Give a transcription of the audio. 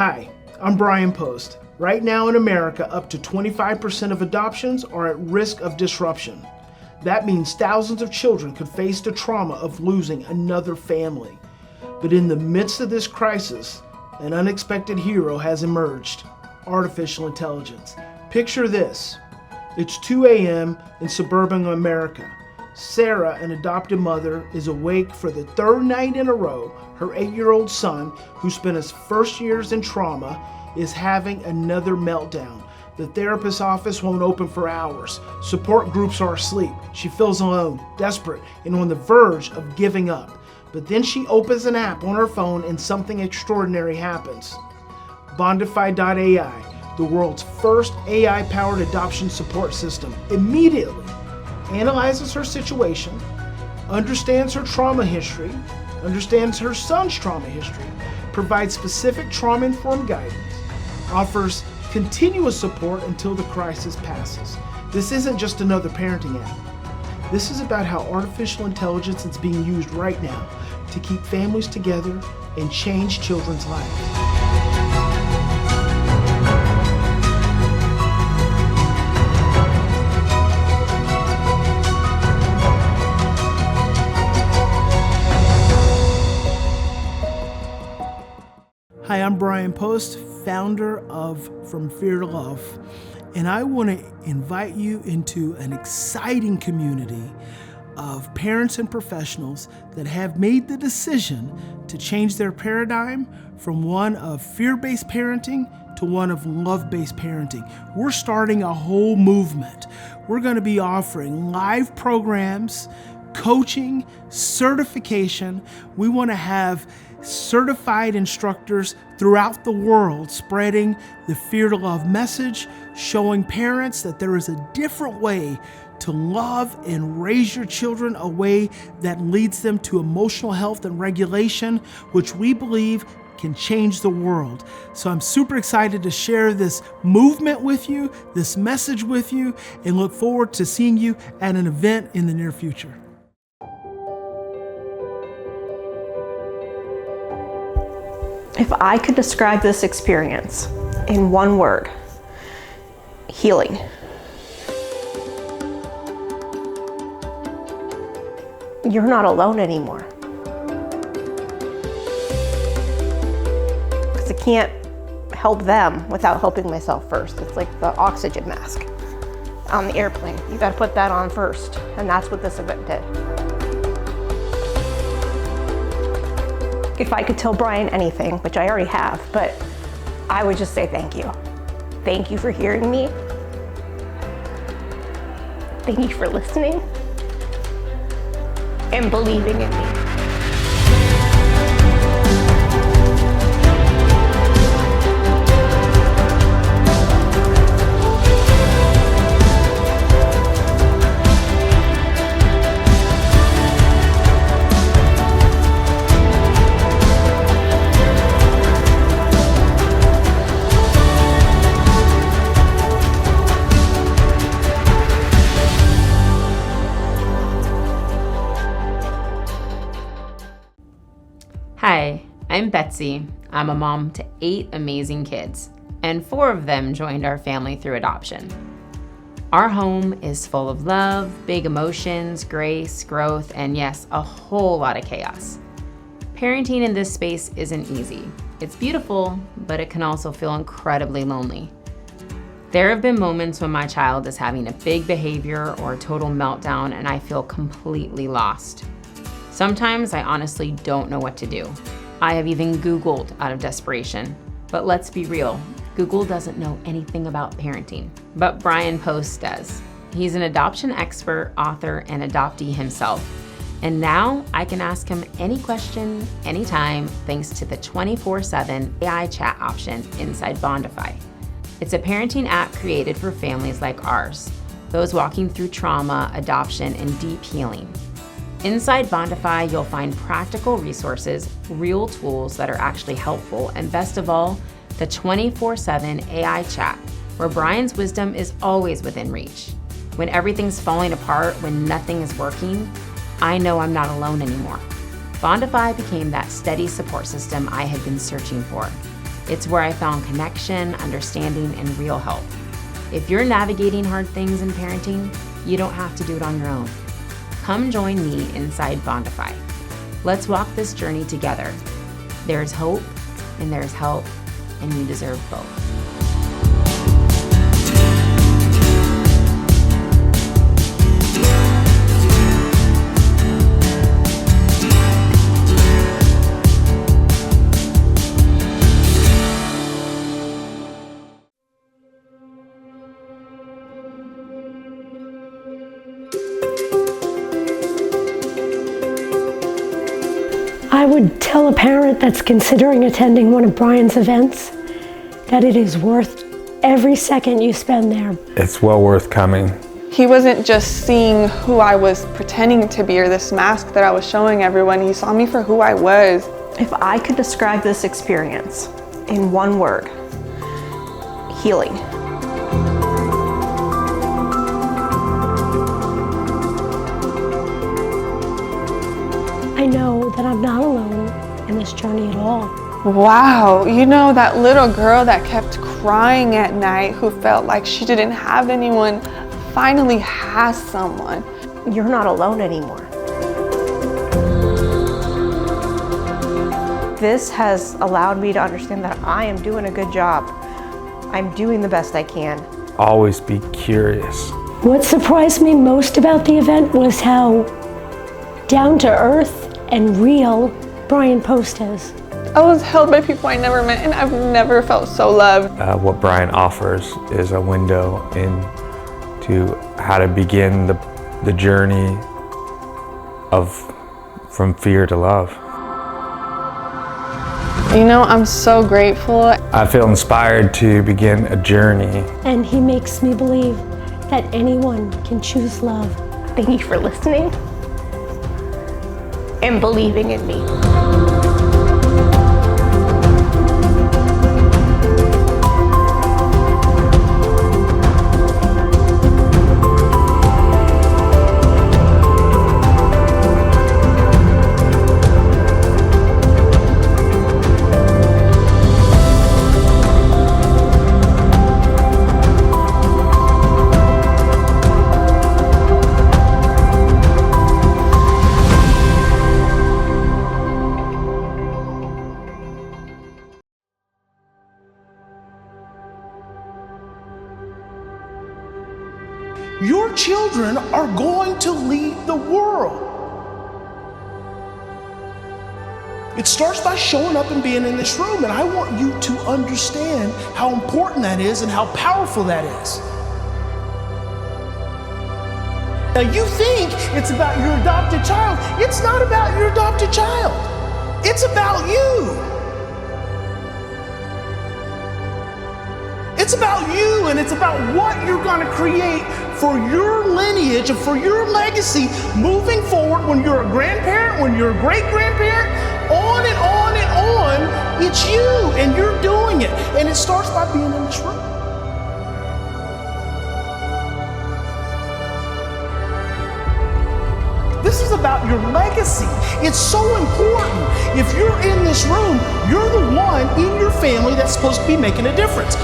Hi, I'm Bryan Post. Right now in America, up to 25% of adoptions are at risk of disruption. That means thousands of children could face the trauma of losing another family. But in the midst of this crisis, an unexpected hero has emerged: artificial intelligence. Picture this. It's 2 a.m. in suburban America. Sarah, an adopted mother, is awake for the third night in a row. Her 8-year-old son, who spent his first years in trauma, is having another meltdown. The therapist's office won't open for hours. Support groups are asleep. She feels alone, desperate, and on the verge of giving up. But then she opens an app on her phone and something extraordinary happens. Bondify.ai, the world's first AI-powered adoption support system, immediately analyzes her situation, understands her trauma history, understands her son's trauma history, provides specific trauma-informed guidance, offers continuous support until the crisis passes. This isn't just another parenting app. This is about how artificial intelligence is being used right now to keep families together and change children's lives. Hi, I'm Bryan Post, founder of From Fear to Love, and I want to invite you into an exciting community of parents and professionals that have made the decision to change their paradigm from one of fear-based parenting to one of love-based parenting. We're starting a whole movement. We're going to be offering live programs, coaching, certification. We want to have certified instructors throughout the world spreading the Fear to Love message, showing parents that there is a different way to love and raise your children, a way that leads them to emotional health and regulation, which we believe can change the world. So I'm super excited to share this movement with you, this message with you, and look forward to seeing you at an event in the near future. If I could describe this experience in one word: healing. You're not alone anymore. Because I can't help them without helping myself first. It's like the oxygen mask on the airplane. You gotta put that on first, and that's what this event did. If I could tell Bryan anything, which I already have, but I would just say thank you. Thank you for hearing me. Thank you for listening and believing in me. Hi, I'm Betsy. I'm a mom to 8 amazing kids, and 4 of them joined our family through adoption. Our home is full of love, big emotions, grace, growth, and yes, a whole lot of chaos. Parenting in this space isn't easy. It's beautiful, but it can also feel incredibly lonely. There have been moments when my child is having a big behavior or a total meltdown and I feel completely lost. Sometimes I honestly don't know what to do. I have even Googled out of desperation. But let's be real, Google doesn't know anything about parenting. But Bryan Post does. He's an adoption expert, author, and adoptee himself. And now I can ask him any question, anytime, thanks to the 24/7 AI chat option inside Bondify. It's a parenting app created for families like ours, those walking through trauma, adoption, and deep healing. Inside Bondify, you'll find practical resources, real tools that are actually helpful, and best of all, the 24/7 AI chat, where Bryan's wisdom is always within reach. When everything's falling apart, when nothing is working, I know I'm not alone anymore. Bondify became that steady support system I had been searching for. It's where I found connection, understanding, and real help. If you're navigating hard things in parenting, you don't have to do it on your own. Come join me inside Bondify. Let's walk this journey together. There's hope and there's help, and you deserve both. I would tell a parent that's considering attending one of Bryan's events that it is worth every second you spend there. It's well worth coming. He wasn't just seeing who I was pretending to be or this mask that I was showing everyone. He saw me for who I was. If I could describe this experience in one word, healing. I know that I'm not alone in this journey at all. Wow, you know, that little girl that kept crying at night who felt like she didn't have anyone finally has someone. You're not alone anymore. This has allowed me to understand that I am doing a good job. I'm doing the best I can. Always be curious. What surprised me most about the event was how down to earth and real Bryan Post is. I was held by people I never met, and I've never felt so loved. What Bryan offers is a window into how to begin the journey from fear to love. You know, I'm so grateful. I feel inspired to begin a journey. And he makes me believe that anyone can choose love. Thank you for listening and believing in me. Your children are going to lead the world. It starts by showing up and being in this room, and I want you to understand how important that is and how powerful that is. Now you think it's about your adopted child. It's not about your adopted child. It's about you. It's about you, and it's about what you're going to create for your lineage and for your legacy moving forward when you're a grandparent, when you're a great-grandparent, on and on and on. It's you, and you're doing it. And it starts by being in this room. This is about your legacy. It's so important. If you're in this room, you're the one in your family that's supposed to be making a difference.